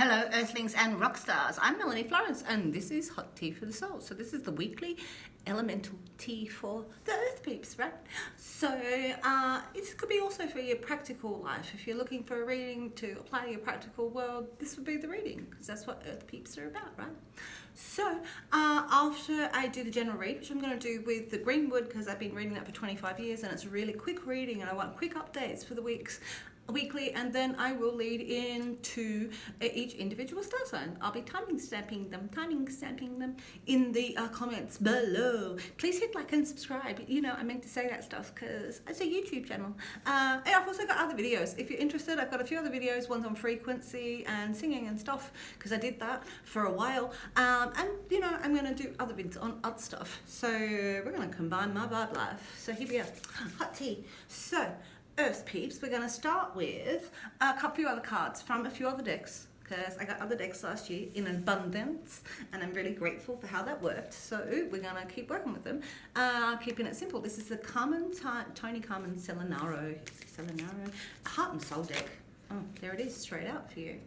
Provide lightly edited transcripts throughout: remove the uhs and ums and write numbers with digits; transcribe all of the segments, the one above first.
Hello Earthlings and rock stars, I'm Melanie Florence and this is Hot Tea for the Soul. So this is the weekly elemental tea for the earth peeps, right? So this could be also for your practical life. If you're looking for a reading to apply to your practical world, this would be the reading because that's what earth peeps are about, right? So after I do the general read, which I'm going to do with the Greenwood because I've been reading that for 25 years and it's a really quick reading and I want quick updates for the weekly, and then I will lead into each individual star sign. I'll be timing stamping them in the comments below. Please hit like and subscribe. You know, I meant to say that stuff because it's a YouTube channel. And I've also got other videos. If you're interested, I've got a few other videos, ones on frequency and singing and stuff, because I did that for a while. And, you know, I'm going to do other vids on other stuff. So we're going to combine my vibe life. So here we go. Hot tea. So, Earth peeps, we're going to start with a few other cards from a few other decks, because I got other decks last year in abundance and I'm really grateful for how that worked. So we're going to keep working with them, keeping it simple. This is the Tony Carmen Selenaro Heart and Soul deck. Oh, there it is, straight out for you.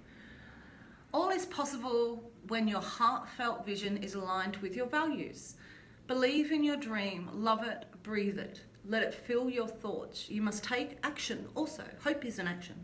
All is possible when your heartfelt vision is aligned with your values. Believe in your dream, love it, breathe it. Let it fill your thoughts. You must take action also. Hope is an action.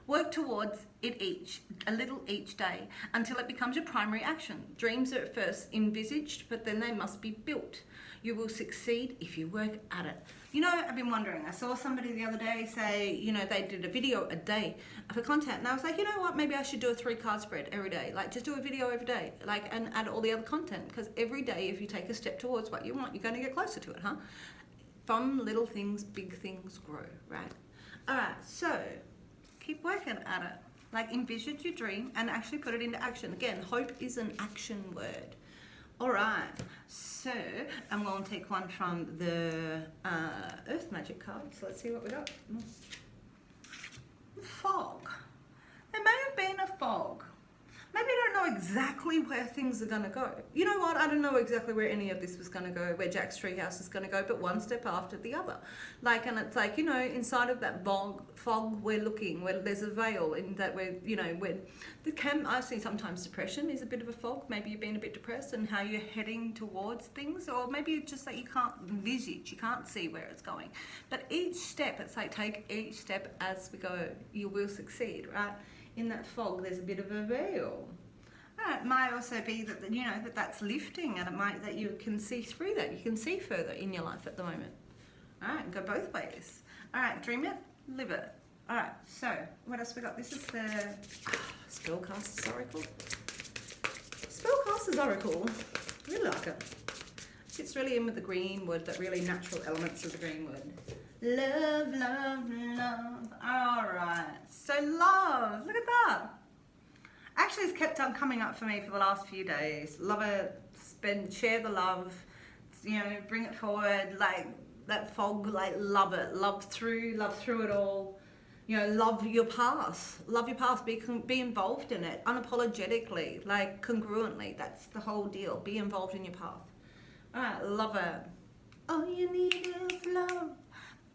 Work towards it a little each day until it becomes your primary action. Dreams are at first envisaged, but then they must be built. You will succeed if you work at it. You know, I've been wondering, I saw somebody the other day say, you know, they did a video a day for content. And I was like, you know what, maybe I should do a 3-card spread every day. Like, just do a video every day, like, and add all the other content. Because every day, if you take a step towards what you want, you're going to get closer to it, huh? From little things, big things grow, right? All right, so keep working at it. Like, envision your dream and actually put it into action. Again, hope is an action word. All right, so I'm going to take one from the Earth Magic card. So let's see what we got. Fog. There may have been a fog. Maybe I don't know exactly where things are going to go. You know what? I don't know exactly where any of this was going to go, where Jack's Treehouse is going to go, but one step after the other. Like, and it's like, you know, inside of that fog we're looking, where there's a veil in that we're, you know, where I see sometimes depression is a bit of a fog. Maybe you've been a bit depressed and how you're heading towards things, or maybe it's just that you can't envisage, you can't see where it's going. But each step, it's like take each step as we go, you will succeed, right? In that fog, there's a bit of a veil. It might also be that, you know, that's lifting, and it might that you can see through that. You can see further in your life at the moment. All right, go both ways. All right, dream it, live it. All right, so what else we got? This is the Spellcaster's Oracle. Spellcaster's Oracle, I really like it. It's really in with the Greenwood, that really natural elements of the Greenwood. Love, love, love. All right. So love, look at that. Actually, it's kept on coming up for me for the last few days. Love it, share the love, you know, bring it forward, like that fog, like love it, love through it all. You know, love your path, be involved in it, unapologetically, like congruently. That's the whole deal, be involved in your path. All right, love it. All you need is love.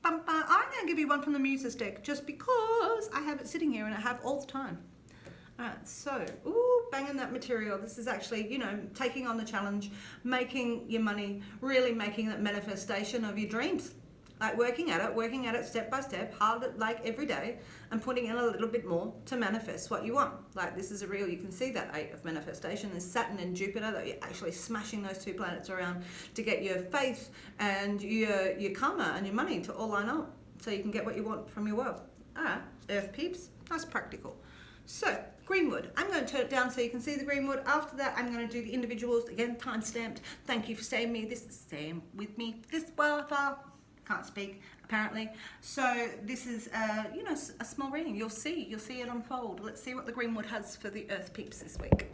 I'm going to give you one from the Muses deck just because I have it sitting here and I have all the time. All right, so, ooh, banging that material. This is actually, you know, taking on the challenge, making your money, really making that manifestation of your dreams. Like working at it step by step, hard, like every day, and putting in a little bit more to manifest what you want. Like this is a real, you can see that 8 of manifestation. There's Saturn and Jupiter, that you're actually smashing those 2 planets around to get your faith and your karma and your money to all line up so you can get what you want from your world. All right, Earth peeps, that's practical. So, Greenwood, I'm going to turn it down so you can see the Greenwood. After that, I'm going to do the individuals, again, time-stamped. Thank you for staying with me this far. Can't speak apparently. So this is you know, a small reading. You'll see it unfold. Let's see what the Greenwood has for the Earth peeps this week.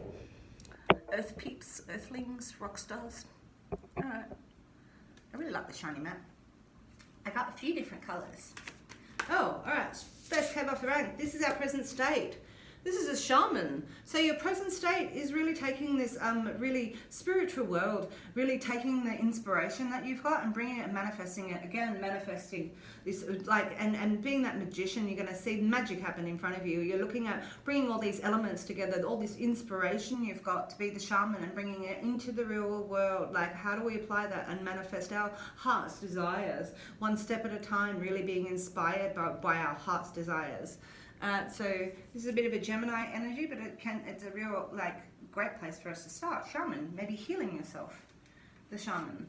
Earth peeps, Earthlings, rock stars. All right, I really like the shiny mat. I got a few different colors. Oh, all right, first came off the rank. This is our present state. This is a shaman. So your present state is really taking this really spiritual world, really taking the inspiration that you've got and bringing it and manifesting it. Again, manifesting this, like, and being that magician, you're going to see magic happen in front of you. You're looking at bringing all these elements together, all this inspiration you've got to be the shaman and bringing it into the real world. Like, how do we apply that and manifest our heart's desires? One step at a time, really being inspired by our heart's desires. So this is a bit of a Gemini energy, but it's a real, like, great place for us to start. Shaman, maybe healing yourself. The shaman.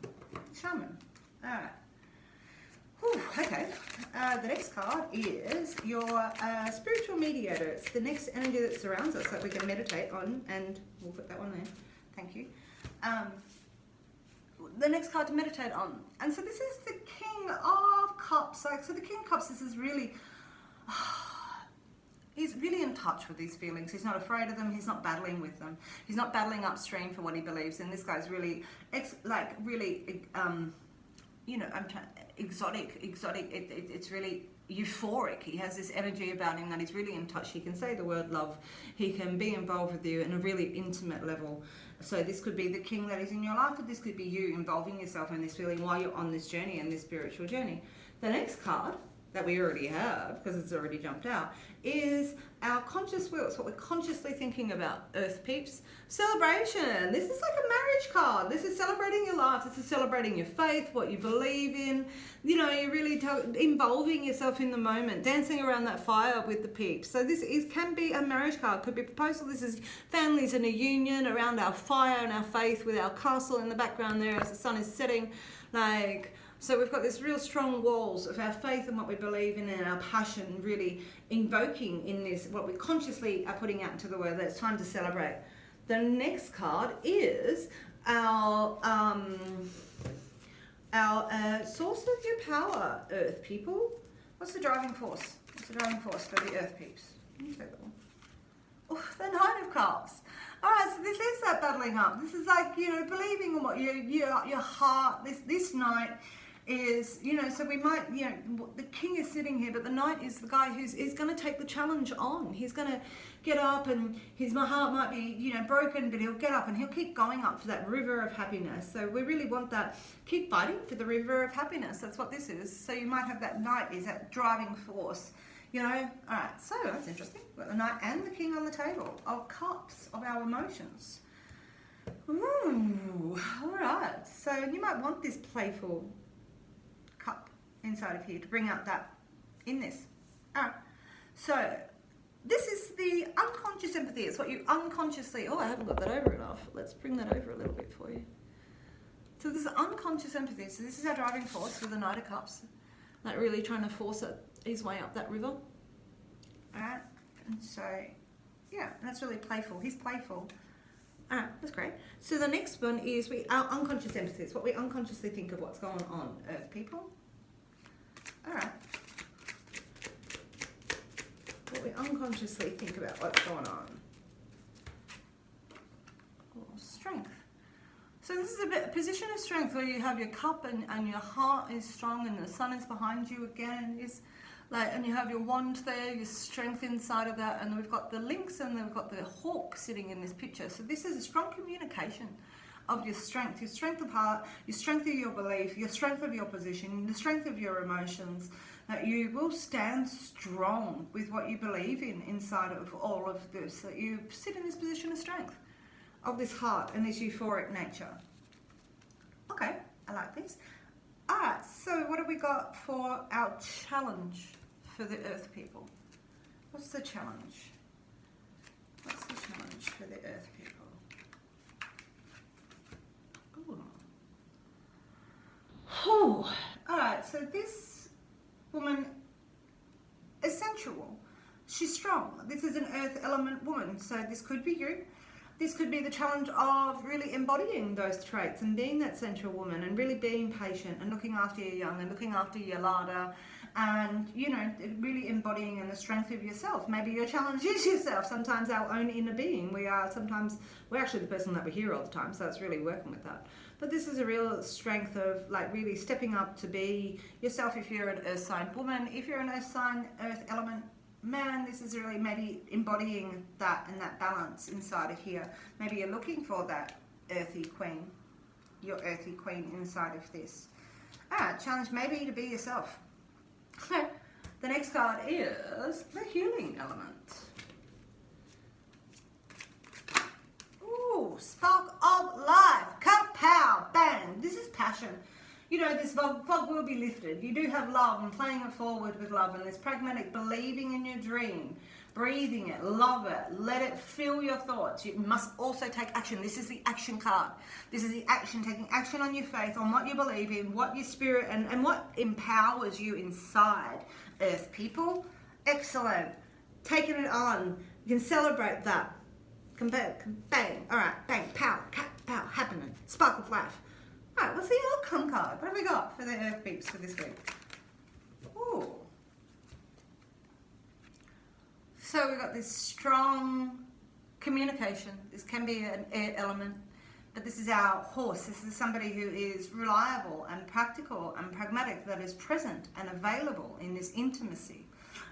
All right. Whew, okay. The next card is your spiritual mediator. It's the next energy that surrounds us that we can meditate on, and we'll put that one there. Thank you. The next card to meditate on. And so this is the King of Cups. Like, so the King of Cups, this is really... He's really in touch with these feelings. He's not afraid of them. He's not battling with them. He's not battling upstream for what he believes in. This guy's really, exotic. It's really euphoric. He has this energy about him that he's really in touch. He can say the word love. He can be involved with you in a really intimate level. So this could be the king that is in your life, or this could be you involving yourself in this feeling while you're on this journey and this spiritual journey. The next card that we already have, because it's already jumped out, is our conscious will. It's what we're consciously thinking about, Earth peeps. Celebration. This is like a marriage card. This is celebrating your life. This is celebrating your faith, what you believe in. You know, you're really involving yourself in the moment, dancing around that fire with the peeps. So this can be a marriage card, could be a proposal. This is families in a union around our fire and our faith, with our castle in the background there as the sun is setting. Like... So we've got this real strong walls of our faith and what we believe in and our passion really invoking in this, what we consciously are putting out into the world, that it's time to celebrate. The next card is our source of your power, Earth people. What's the driving force? What's the driving force for the Earth peeps? Oh, the Nine of Cups. All right, so this is that battling up. This is like, you know, believing in what your heart, this night is, you know, so we might, you know, the king is sitting here, but the knight is the guy who's going to take the challenge on. He's going to get up, and his heart might be, you know, broken, but he'll get up and he'll keep going up for that river of happiness. So we really want that, keep fighting for the river of happiness. That's what this is. So you might have that knight is that driving force, you know. All right, so that's interesting. We've got the knight and the king on the table of cups, of our emotions. Ooh, all right. So you might want this playful cup inside of here to bring out that in this. All right. So this is the unconscious empathy. It's what you unconsciously... Oh, I haven't got that over enough. Let's bring that over a little bit for you. So this is unconscious empathy. So this is our driving force for the Knight of Cups. Like really trying to force his way up that river. All right. And so, yeah, that's really playful. He's playful. All right, that's great. So the next one is our unconscious empathy. It's what we unconsciously think of what's going on, Earth people. All right. What we unconsciously think about what's going on. Oh, strength. So this is a position of strength where you have your cup and your heart is strong and the sun is behind you again. And you have your wand there, your strength inside of that, and we've got the lynx and then we've got the hawk sitting in this picture. So this is a strong communication of your strength of heart, your strength of your belief, your strength of your position, the strength of your emotions, that you will stand strong with what you believe in inside of all of this, that you sit in this position of strength, of this heart and this euphoric nature. Okay, I like this. All right, so what have we got for our challenge for the Earth people? What's the challenge? What's the challenge for the Earth people? Ooh. Oh, all right, so this woman is sensual. She's strong. This is an Earth element woman, so this could be you. This could be the challenge of really embodying those traits and being that sensual woman and really being patient and looking after your young and looking after your larder and, you know, really embodying in the strength of yourself. Maybe your challenge is yourself. Sometimes our own inner being. We're actually the person that we hear all the time, so it's really working with that. But this is a real strength of like really stepping up to be yourself if you're an Earth sign woman. If you're an Earth sign, Earth element man, this is really maybe embodying that and that balance inside of here. Maybe you're looking for that earthy queen, your earthy queen inside of this. Challenge maybe to be yourself. The next card is the healing element. Ooh, spark of life, pow, bang. This is passion. You know, this fog will be lifted. You do have love and playing it forward with love, and this pragmatic believing in your dream, breathing it, love it, let it fill your thoughts. You must also take action. This is the action card. This is the action, taking action on your faith, on what you believe in, what your spirit, and what empowers you inside. Earth people, excellent. Taking it on. You can celebrate that. Bang, all right, bang, pow, happening. Spark of life. Alright, what's the outcome card? What have we got for the Earth peeps for this week? Ooh. So we've got this strong communication. This can be an air element, but this is our horse. This is somebody who is reliable and practical and pragmatic, that is present and available in this intimacy.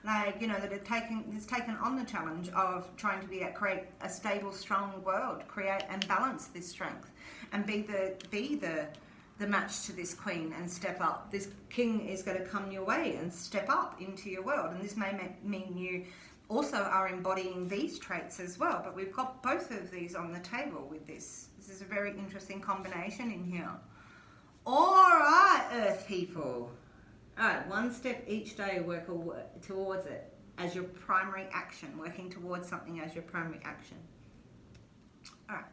Like, you know, that has taken on the challenge of trying to create a stable, strong world, create and balance this strength, and be the match to this queen and step up. This king is going to come your way and step up into your world, and this may mean you also are embodying these traits as well, but we've got both of these on the table with this. This is a very interesting combination in here. All right, Earth people. All right, one step each day, work towards it as your primary action, working towards something as your primary action. All right.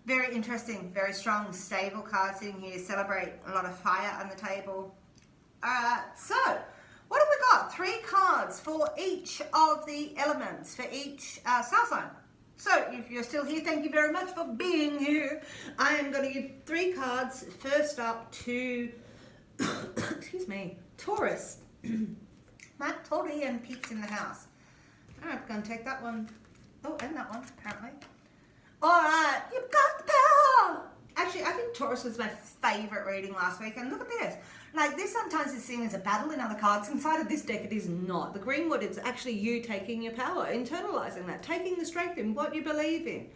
Very interesting, very strong, stable cards in here. Celebrate, a lot of fire on the table. All right, so what have we got? 3 cards for each of the elements, for each star sign. So if you're still here, thank you very much for being here. I am going to give 3 cards. First up to excuse me, Taurus. My Taurian peeps in the house. Alright, I'm going to take that one. Oh, and that one, apparently. Alright, you've got the power! Actually, I think Taurus was my favourite reading last week, and look at this. Like, this sometimes is seen as a battle in other cards. Inside of this deck, it is not. The Greenwood is actually you taking your power, internalising that, taking the strength in what you believe in.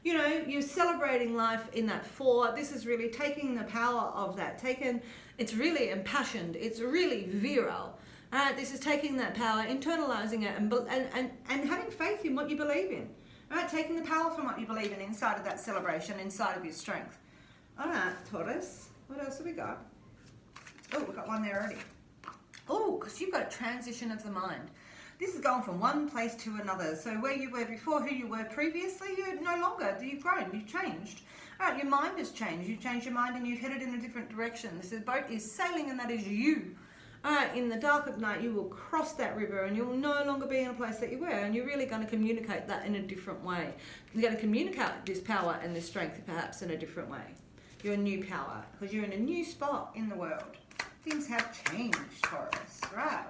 You know, you're celebrating life in that 4. This is really taking the power of that. It's really impassioned. It's really virile. This is taking that power, internalizing it, and having faith in what you believe in. Right, taking the power from what you believe in inside of that celebration, inside of your strength. All right, Taurus. What else have we got? Oh, we've got one there already. Oh, because you've got a transition of the mind. This is going from one place to another. So where you were before, who you were previously, you're no longer. You've grown, you've changed. All right, your mind has changed. You've changed your mind and you've headed in a different direction. This boat is sailing, and that is you. All right, in the dark of night, you will cross that river and you'll no longer be in a place that you were, and you're really going to communicate that in a different way. You're going to communicate this power and this strength perhaps in a different way. Your new power, because you're in a new spot in the world. Things have changed, Taurus. Right.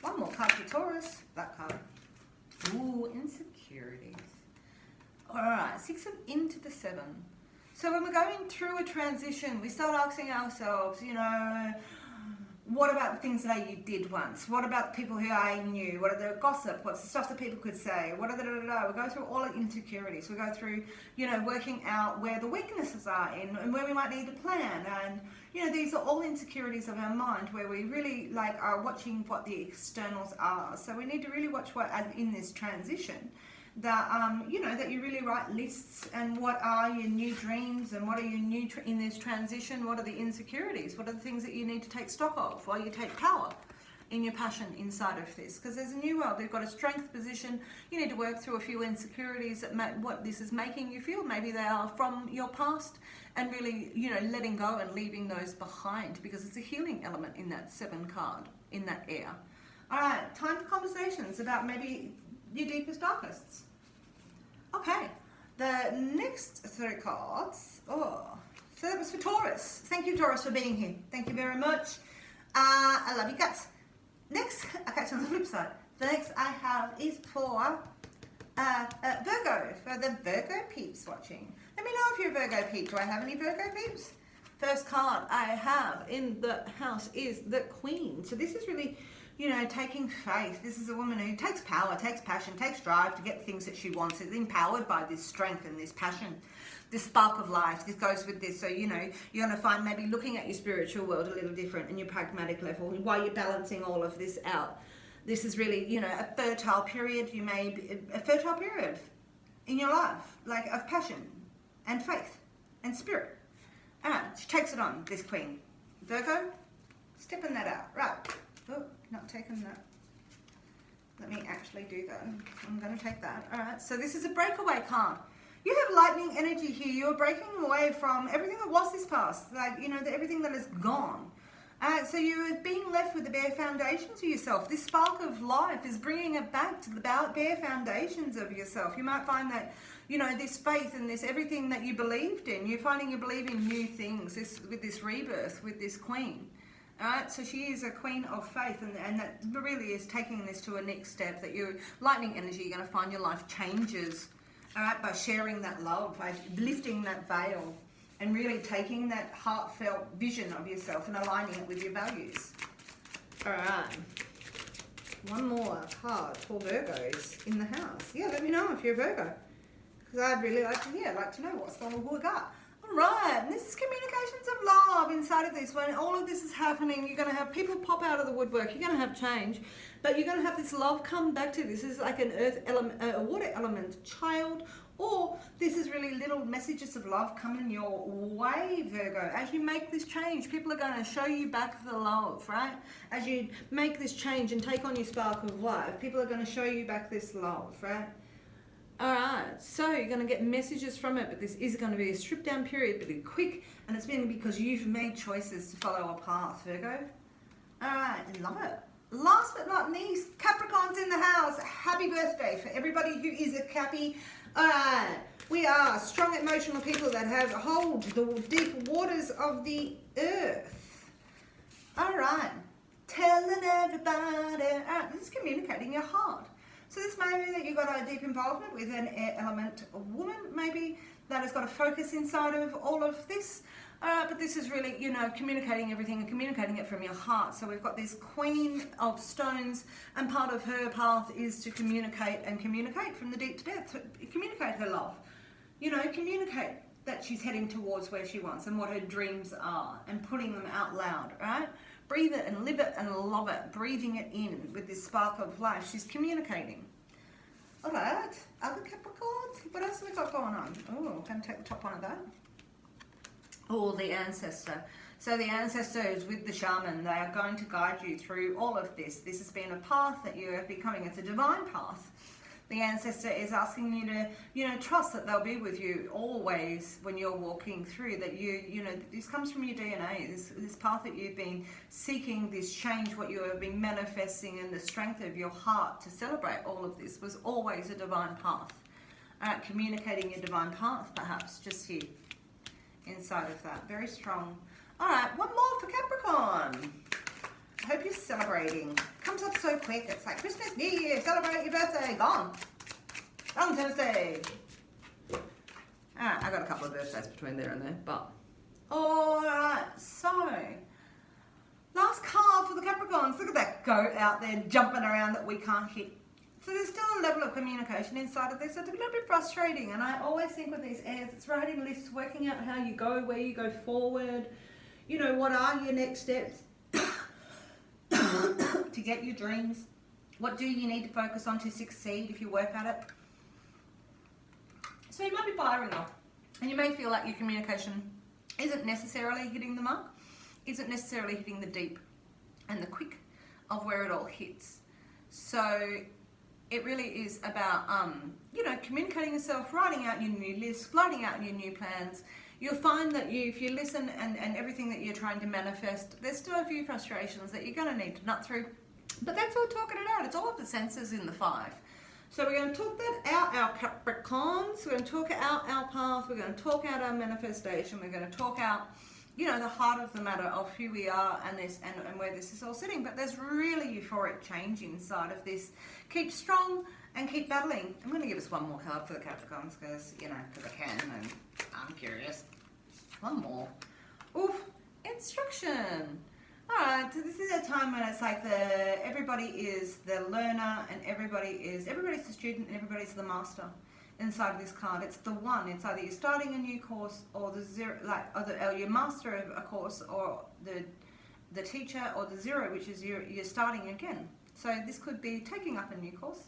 One more card for Taurus. That card. Ooh, insecurities. All right, 6 into the 7. So when we're going through a transition, we start asking ourselves, you know, what about the things that you did once? What about the people who I knew? What are the gossip? What's the stuff that people could say? What are the We go through all the insecurities. We go through, you know, working out where the weaknesses are and where we might need to plan. And, you know, these are all insecurities of our mind where we really are watching what the externals are. So we need to really watch what, as in this transition, that you know, that you really write lists and what are your new dreams and what are your new in this transition. What are the insecurities? What are the things that you need to take stock of while you take power in your passion inside of this? Because there's a new world. They've got a strength position. You need to work through a few insecurities that what this is making you feel. Maybe they are from your past, and really, you know, letting go and leaving those behind, because it's a healing element in that 7 card in that air. All right, time for conversations about maybe your deepest, darkest. Okay, the next 3 cards. Oh, so that was for Taurus. Thank you, Taurus, for being here. Thank you very much. I love you guys. Next, okay, so on the flip side, the next I have is for Virgo, for the Virgo peeps watching. Let me know if you're a Virgo peep. Do I have any Virgo peeps? First card I have in the house is the Queen. So this is really you know, taking faith. This is a woman who takes power, takes passion, takes drive to get things that she wants. Is empowered by this strength and this passion, this spark of life. This goes with this. So, you know, you're going to find maybe looking at your spiritual world a little different and your pragmatic level while you're balancing all of this out. This is really, you know, a fertile period. You may be a fertile period in your life, like of passion and faith and spirit. All right, she takes it on, this queen. Virgo, stepping that out. Right. Oh, not taking that. Let me actually do that. I'm going to take that. All right, so this is a breakaway card. You have lightning energy here. You're breaking away from everything that was this past, like, you know, everything that is gone. So you're being left with the bare foundations of yourself. This spark of life is bringing it back to the bare foundations of yourself. You might find that, you know, this faith and this everything that you believed in, you're finding you believe in new things with this rebirth, with this queen. All right, so she is a queen of faith, and that really is taking this to a next step, that you're lightning energy, you're going to find your life changes, all right, by sharing that love, by lifting that veil, and really taking that heartfelt vision of yourself and aligning it with your values. All right. One more card for Virgos in the house. Yeah, let me know if you're a Virgo, because I'd really like to know what's going on with God. All right, and this is communications of love inside of this. When all of this is happening, you're going to have people pop out of the woodwork. You're going to have change, but you're going to have this love come back to this. This is like an earth element, a water element child, or this is really little messages of love coming your way, Virgo. As you make this change, people are going to show you back the love, right? As you make this change and take on your spark of life, people are going to show you back this love, right? All right, so you're going to get messages from it, but this is going to be a stripped down period, but it's quick, and it's been because you've made choices to follow a path, Virgo. All right, love it. Last but not least, Capricorn's in the house. Happy birthday for everybody who is a Cappy. All right, we are strong emotional people that have hold the deep waters of the earth. All right, telling everybody. All right, this is communicating your heart. So this may be that you've got a deep involvement with an air element woman, maybe, that has got a focus inside of all of this. But this is really, you know, communicating everything and communicating it from your heart. So we've got this Queen of Stones, and part of her path is to communicate and communicate from the deep to depth. Communicate her love. You know, communicate that she's heading towards where she wants and what her dreams are, and putting them out loud, right? Breathe it and live it and love it, breathing it in with this spark of life. She's communicating. All right, other Capricorns, what else have we got going on? Oh, I'm going to take the top one of that. Oh, the ancestor. So the ancestor is with the shaman. They are going to guide you through all of this. This has been a path that you are becoming. It's a divine path. The ancestor is asking you to, you know, trust that they'll be with you always when you're walking through, that you know, this comes from your DNA, this path that you've been seeking, this change, what you have been manifesting, and the strength of your heart to celebrate all of this was always a divine path. Communicating your divine path, perhaps, just here, inside of that. Very strong. All right, one more for Capricorn. I hope you're celebrating. Comes up so quick. It's like Christmas, New Year, celebrate your birthday. Gone. On Thursday. I got a couple of birthdays between there and there, but. Alright, so. Last card for the Capricorns. Look at that goat out there jumping around that we can't hit. So there's still a level of communication inside of this. So it's a little bit frustrating. And I always think with these airs, it's writing lists, working out how you go, where you go forward. You know, what are your next steps to get your dreams? What do you need to focus on to succeed if you work at it? So you might be firing off, and you may feel like your communication isn't necessarily hitting the mark, isn't necessarily hitting the deep and the quick of where it all hits. So it really is about, you know, communicating yourself, writing out your new list, writing out your new plans. You'll find that if you listen and everything that you're trying to manifest, there's still a few frustrations that you're going to need to nut through. But that's all talking it out. It's all of the senses in the 5. So we're going to talk that out, our Capricorns. We're going to talk out our path. We're going to talk out our manifestation. We're going to talk out, you know, the heart of the matter of who we are and this and where this is all sitting. But there's really euphoric change inside of this. Keep strong and keep battling. I'm going to give us one more card for the Capricorns because, you know, because I can and I'm curious. One more. Oof. Instruction. Alright, so this is a time when it's like everybody is the learner and everybody's the student and everybody's the master inside of this card. It's the one. It's either you're starting a new course or the zero, or you're master of a course, or the teacher, or the zero, which is you're starting again. So this could be taking up a new course,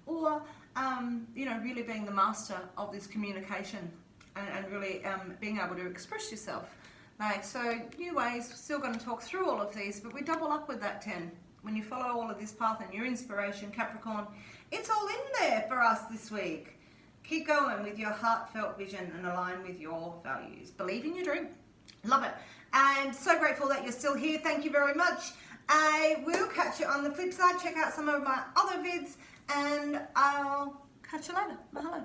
or really being the master of this communication and really being able to express yourself. So new ways, still going to talk through all of these, but we double up with that 10. When you follow all of this path and your inspiration, Capricorn, it's all in there for us this week. Keep going with your heartfelt vision and align with your values. Believe in your dream. Love it. And so grateful that you're still here. Thank you very much. I will catch you on the flip side. Check out some of my other vids and I'll catch you later. Mahalo.